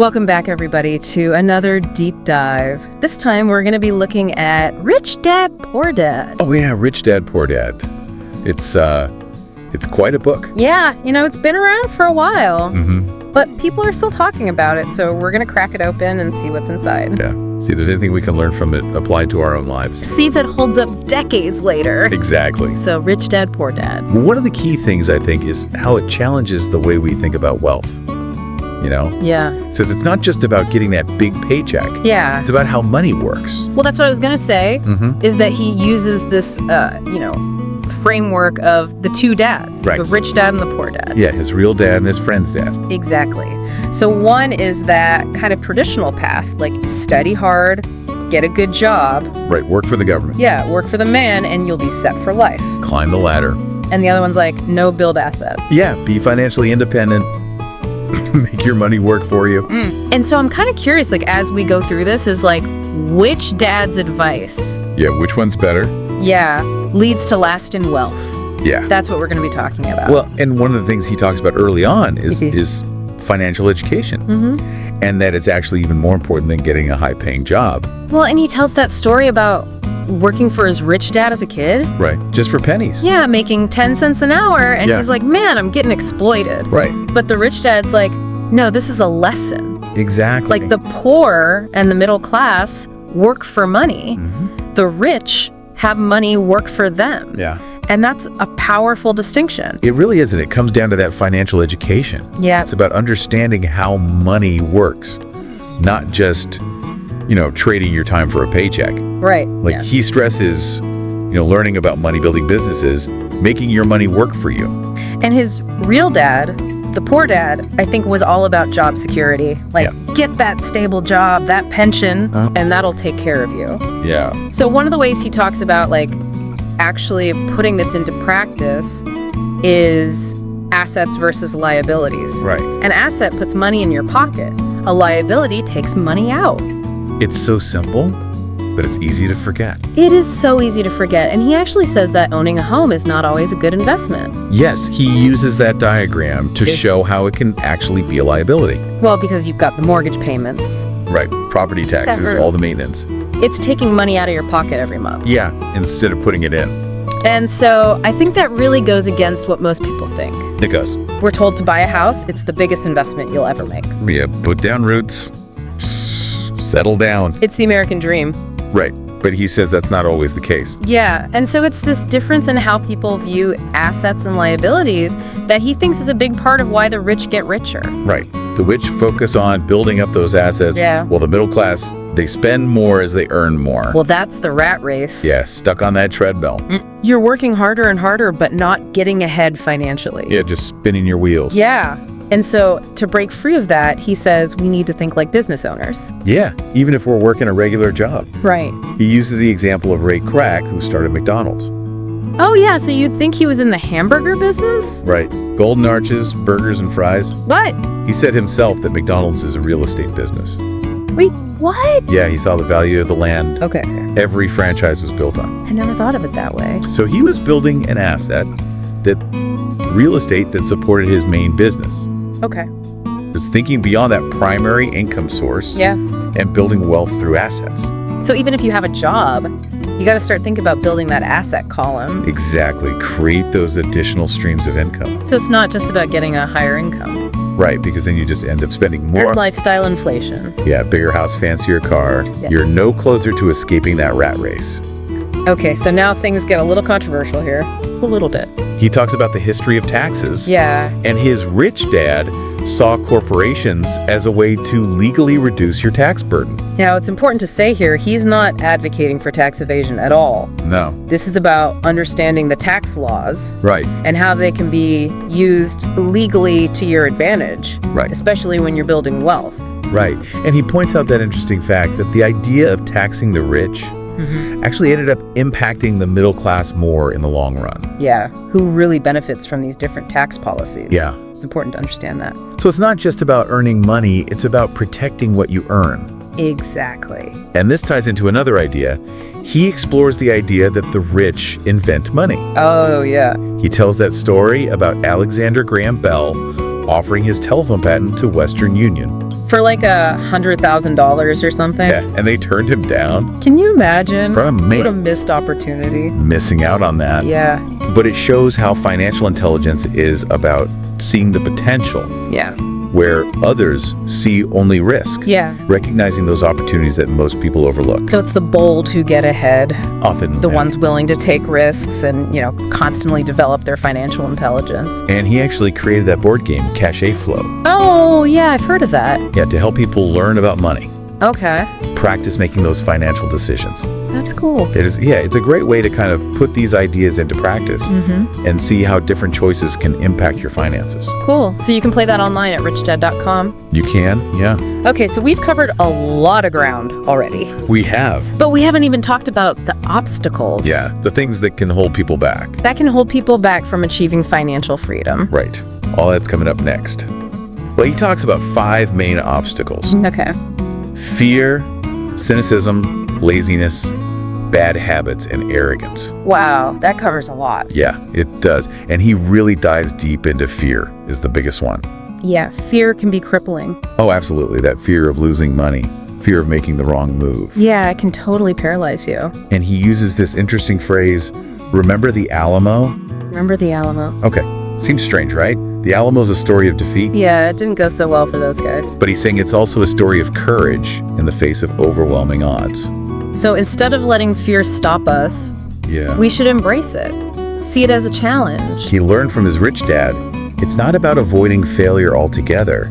Welcome back, everybody, to another deep dive. This time, we're going to be looking at Rich Dad, Poor Dad. Oh yeah, Rich Dad, Poor Dad. It's quite a book. Yeah, it's been around for a while, Mm-hmm. but people are still talking about it, so we're going to crack it open and see what's inside. Yeah. See if there's anything we can learn from it applied to our own lives. See if it holds up decades later. Exactly. So, Rich Dad, Poor Dad. One of the key things, I think, is how it challenges the way we think about wealth. Yeah. It says it's not just about getting that big paycheck. Yeah. It's about how money works. Well, that's what I was going to say, is that he uses this, framework of the two dads, Right. the rich dad and the poor dad. Yeah, his real dad and his friend's dad. Exactly. So one is that kind of traditional path, like study hard, get a good job. Right, work for the government. Yeah, work for the man and you'll be set for life. Climb the ladder. And the other one's like, no, build assets. Yeah, be financially independent. Make your money work for you. And so I'm kind of curious, like, as we go through this, is like, which dad's advice, Yeah, which one's better? leads to lasting wealth? Yeah. That's what we're going to be talking about. Well, and one of the things he talks about early on is financial education. And that it's actually even more important than getting a high-paying job. Well, and he tells that story about working for his rich dad as a kid. Right, just for pennies. Yeah, making 10 cents an hour. And Yeah. he's like, man, I'm getting exploited. Right, But the rich dad's like, no, this is a lesson. exactly. Like the poor and the middle class work for money. The rich have money work for them. Yeah. And that's a powerful distinction. It really is, and it comes down to that financial education. Yeah. It's about understanding how money works, not just, trading your time for a paycheck. Right. Like yeah. he stresses, learning about money building businesses, making your money work for you. And his real dad, the poor dad, I think was all about job security. Like, get that stable job, that pension, and that'll take care of you. Yeah. So one of the ways he talks about, like, actually putting this into practice is assets versus liabilities. Right. An asset puts money in your pocket. A liability takes money out. It's so simple, but it's easy to forget. It is so easy to forget. And he actually says that owning a home is not always a good investment. Yes, he uses that diagram to show how it can actually be a liability. Well, because you've got the mortgage payments. Right. Property taxes, Ever. all the maintenance. It's taking money out of your pocket every month. Yeah, instead of putting it in. And so I think that really goes against what most people think. It goes. We're told to buy a house. It's the biggest investment you'll ever make. Yeah, put down roots, settle down. It's the American dream. Right. But he says that's not always the case. Yeah, and so it's this difference in how people view assets and liabilities that he thinks is a big part of why the rich get richer. Right. The rich focus on building up those assets, Yeah. while the middle class, they spend more as they earn more. Well, that's the rat race. Yeah, stuck on that treadmill. You're working harder and harder, but not getting ahead financially. Yeah, just spinning your wheels. Yeah. And so to break free of that, he says we need to think like business owners. Yeah, even if we're working a regular job. Right. He uses the example of Ray Kroc, who started McDonald's. Oh, yeah, so you'd think he was in the hamburger business? Right. Golden arches, burgers, and fries. What? He said himself that McDonald's is a real estate business. Wait, what? Yeah, he saw the value of the land Okay. every franchise was built on. I never thought of it that way. So he was building an asset, that real estate that supported his main business. Okay. It's thinking beyond that primary income source Yeah. and building wealth through assets. So even if you have a job, you got to start thinking about building that asset column. Exactly. Create those additional streams of income. So it's not just about getting a higher income. Right, because then you just end up spending more. Lifestyle inflation. Yeah, bigger house, fancier car. Yeah. You're no closer to escaping that rat race. Okay, so now things get a little controversial here. A little bit. He talks about the history of taxes. Yeah. And his rich dad saw corporations as a way to legally reduce your tax burden. Now, it's important to say here, he's not advocating for tax evasion at all. No. This is about understanding the tax laws Right. and how they can be used legally to your advantage, Right. especially when you're building wealth. Right. And he points out that interesting fact that the idea of taxing the rich actually ended up impacting the middle class more in the long run. Yeah, who really benefits from these different tax policies. Yeah. It's important to understand that. So it's not just about earning money, it's about protecting what you earn. Exactly. And this ties into another idea. He explores the idea that the rich invent money. Oh, yeah. He tells that story about Alexander Graham Bell offering his telephone patent to Western Union For like $100,000 or something. Yeah, and they turned him down. Can you imagine? What a missed opportunity. Missing out on that. Yeah. But it shows how financial intelligence is about seeing the potential. Yeah. Where others see only risk. Yeah. Recognizing those opportunities that most people overlook. So it's the bold who get ahead. Often. The ones willing to take risks and, constantly develop their financial intelligence. And he actually created that board game, Cash Flow. Oh, yeah, I've heard of that. Yeah, to help people learn about money. Okay. Practice making those financial decisions. That's cool. It is, yeah, it's a great way to kind of put these ideas into practice and see how different choices can impact your finances. Cool. So you can play that online at richdad.com. You can, yeah. Okay, so we've covered a lot of ground already. We have. But we haven't even talked about the obstacles. Yeah, the things that can hold people back. That can hold people back from achieving financial freedom. Right. All that's coming up next. Well, he talks about 5 main obstacles. Okay. Fear, cynicism, laziness, bad habits, and arrogance. Wow, that covers a lot. Yeah, it does. And he really dives deep into fear is the biggest one. Yeah, fear can be crippling. Oh, absolutely. That fear of losing money, fear of making the wrong move. Yeah, it can totally paralyze you. And he uses this interesting phrase, remember the Alamo? Remember the Alamo. Okay, seems strange, right? The Alamo's a story of defeat. Yeah, it didn't go so well for those guys. But he's saying it's also a story of courage in the face of overwhelming odds. So instead of letting fear stop us, we should embrace it. See it as a challenge. He learned from his rich dad, it's not about avoiding failure altogether.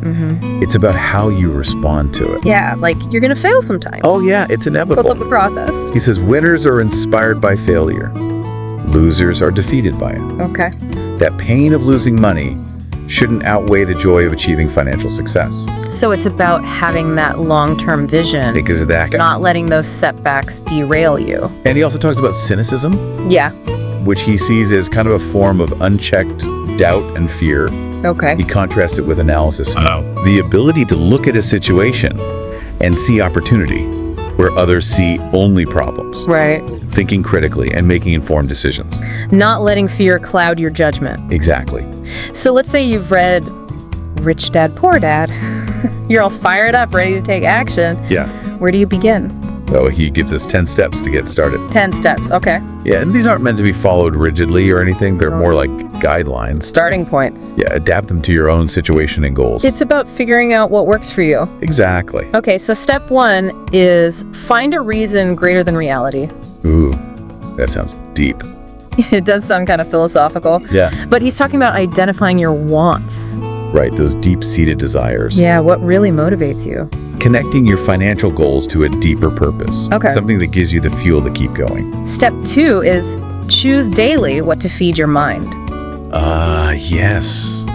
It's about how you respond to it. Yeah, like you're going to fail sometimes. Oh yeah, it's inevitable. Build up the process. He says winners are inspired by failure. Losers are defeated by it. Okay. That pain of losing money shouldn't outweigh the joy of achieving financial success. So it's about having that long-term vision. Exactly. Not letting those setbacks derail you. And he also talks about cynicism. Yeah. Which he sees as kind of a form of unchecked doubt and fear. Okay. He contrasts it with analysis. The ability to look at a situation and see opportunity where others see only problems. Right. Thinking critically and making informed decisions. Not letting fear cloud your judgment. Exactly. So let's say you've read Rich Dad, Poor Dad. You're all fired up, ready to take action. Yeah. Where do you begin? Oh, he gives us 10 steps to get started. 10 steps, okay. Yeah, and these aren't meant to be followed rigidly or anything. They're more like guidelines. Starting points. Yeah, adapt them to your own situation and goals. It's about figuring out what works for you. Exactly. Okay, so step 1 is find a reason greater than reality. Ooh, that sounds deep. It does sound kind of philosophical. Yeah. But he's talking about identifying your wants. Right, those deep-seated desires. Yeah, what really motivates you. Connecting your financial goals to a deeper purpose. Okay. Something that gives you the fuel to keep going. Step 2 is choose daily what to feed your mind. Yes.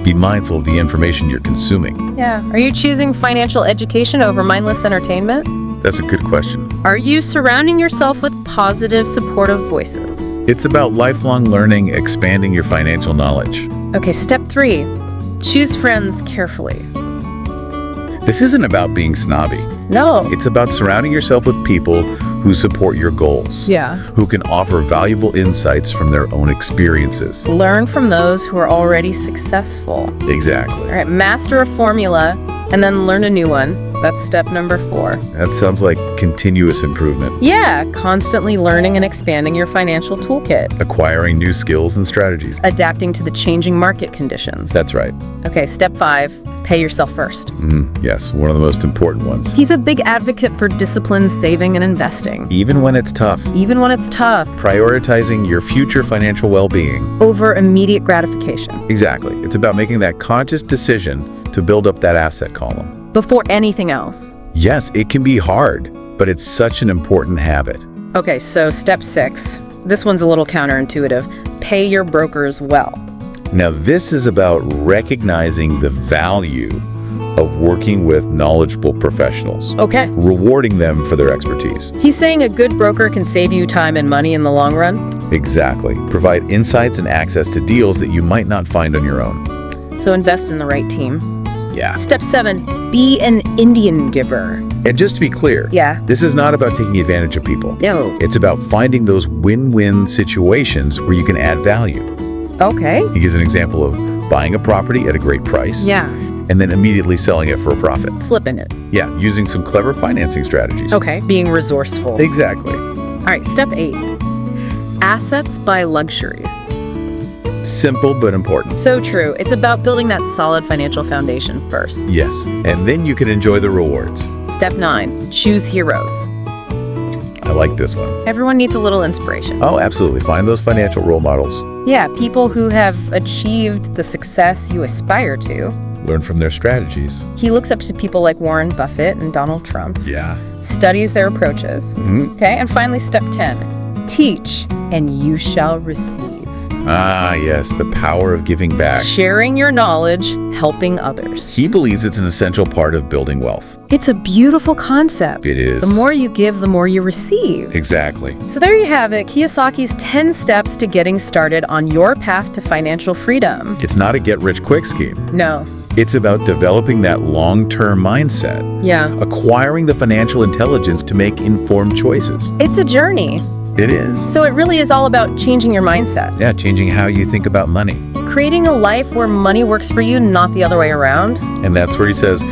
Be mindful of the information you're consuming. Yeah. Are you choosing financial education over mindless entertainment? That's a good question. Are you surrounding yourself with positive, supportive voices? It's about lifelong learning, expanding your financial knowledge. Okay, step 3. Choose friends carefully. This isn't about being snobby. No. It's about surrounding yourself with people who support your goals. Yeah. Who can offer valuable insights from their own experiences. Learn from those who are already successful. Exactly. All right, master a formula and then learn a new one. That's step number 4. That sounds like continuous improvement. Yeah, constantly learning and expanding your financial toolkit. Acquiring new skills and strategies. Adapting to the changing market conditions. That's right. Okay, step 5, pay yourself first. Yes, one of the most important ones. He's a big advocate for disciplined saving and investing. Even when it's tough. Even when it's tough. Prioritizing your future financial well-being. Over immediate gratification. Exactly. It's about making that conscious decision to build up that asset column. Before anything else. Yes, it can be hard, but it's such an important habit. Okay, so step 6. This one's a little counterintuitive. Pay your brokers well. Now, this is about recognizing the value of working with knowledgeable professionals. Okay. Rewarding them for their expertise. He's saying a good broker can save you time and money in the long run. Exactly. Provide insights and access to deals that you might not find on your own. So invest in the right team. Yeah. Step 7, be an Indian giver. And just to be clear, this is not about taking advantage of people. No. It's about finding those win-win situations where you can add value. Okay. He gives an example of buying a property at a great price. Yeah. and then immediately selling it for a profit. Flipping it. Yeah, using some clever financing strategies. Okay, being resourceful. Exactly. All right, step 8. Assets buy luxuries. Simple but important. So true. It's about building that solid financial foundation first. Yes, and then you can enjoy the rewards. Step 9. Choose heroes. I like this one. Everyone needs a little inspiration. Oh, absolutely. Find those financial role models. Yeah, people who have achieved the success you aspire to. Learn from their strategies. He looks up to people like Warren Buffett and Donald Trump. Yeah. Studies their approaches. Okay, and finally, step 10. Teach, and you shall receive. Ah, yes, the power of giving back. Sharing your knowledge, helping others. He believes it's an essential part of building wealth. It's a beautiful concept. It is. The more you give, the more you receive. Exactly. So there you have it, Kiyosaki's 10 steps to getting started on your path to financial freedom. It's not a get-rich-quick scheme. No. It's about developing that long-term mindset, Yeah. acquiring the financial intelligence to make informed choices. It's a journey. It is. So it really is all about changing your mindset. Yeah, changing how you think about money. Creating a life where money works for you, not the other way around. And that's where he says,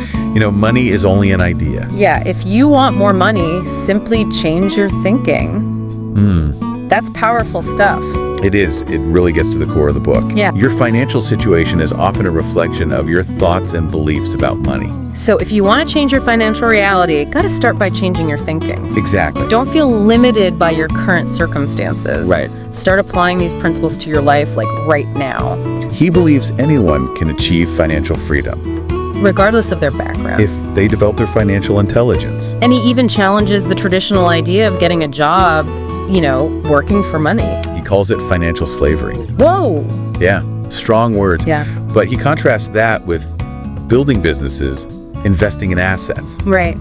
money is only an idea. Yeah, if you want more money, simply change your thinking. That's powerful stuff. It is. It really gets to the core of the book. Yeah. Your financial situation is often a reflection of your thoughts and beliefs about money. So if you want to change your financial reality, gotta start by changing your thinking. Exactly. Don't feel limited by your current circumstances. Right. Start applying these principles to your life, like right now, He believes anyone can achieve financial freedom regardless of their background. if they develop their financial intelligence. And he even challenges the traditional idea of getting a job, working for money. He calls it financial slavery. Whoa! Yeah, strong words. Yeah. But he contrasts that with building businesses, investing in assets. Right.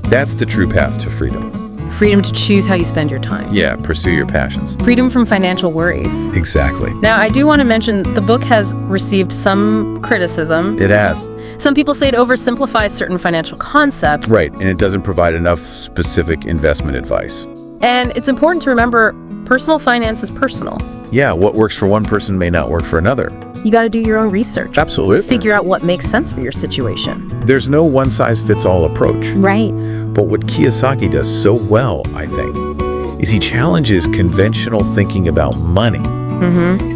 That's the true path to freedom. Freedom to choose how you spend your time. Yeah, pursue your passions. Freedom from financial worries. Exactly. Now, I do want to mention the book has received some criticism. It has. Some people say it oversimplifies certain financial concepts. Right, and it doesn't provide enough specific investment advice. And it's important to remember personal finance is personal. Yeah, what works for one person may not work for another. You got to do your own research. Absolutely. Figure out what makes sense for your situation. There's no one-size-fits-all approach. Right. But what Kiyosaki does so well, I think, is he challenges conventional thinking about money,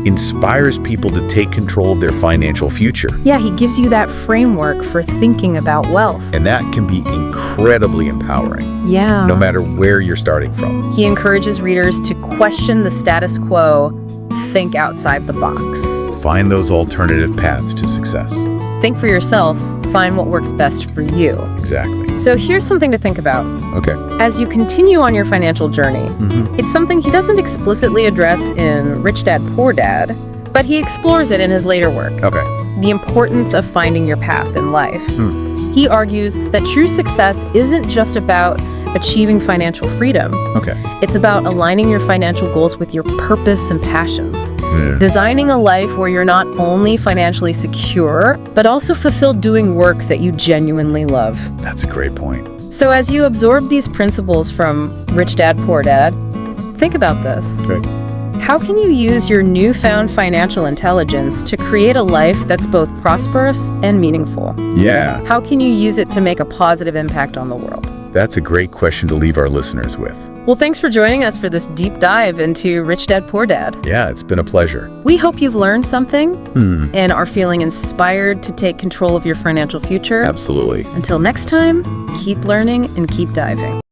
inspires people to take control of their financial future. Yeah, he gives you that framework for thinking about wealth. And that can be incredibly empowering, Yeah. no matter where you're starting from. He encourages readers to question the status quo, think outside the box. Find those alternative paths to success. Think for yourself, find what works best for you. Exactly. So here's something to think about. Okay. As you continue on your financial journey, it's something he doesn't explicitly address in Rich Dad, Poor Dad, but he explores it in his later work. Okay. The importance of finding your path in life. He argues that true success isn't just about achieving financial freedom. Okay. It's about aligning your financial goals with your purpose and passions. Yeah. Designing a life where you're not only financially secure, but also fulfilled doing work that you genuinely love. That's a great point. So as you absorb these principles from Rich Dad, Poor Dad, think about this. Great. How can you use your newfound financial intelligence to create a life that's both prosperous and meaningful? Yeah. How can you use it to make a positive impact on the world? That's a great question to leave our listeners with. Well, thanks for joining us for this deep dive into Rich Dad, Poor Dad. Yeah, it's been a pleasure. We hope you've learned something and are feeling inspired to take control of your financial future. Absolutely. Until next time, keep learning and keep diving.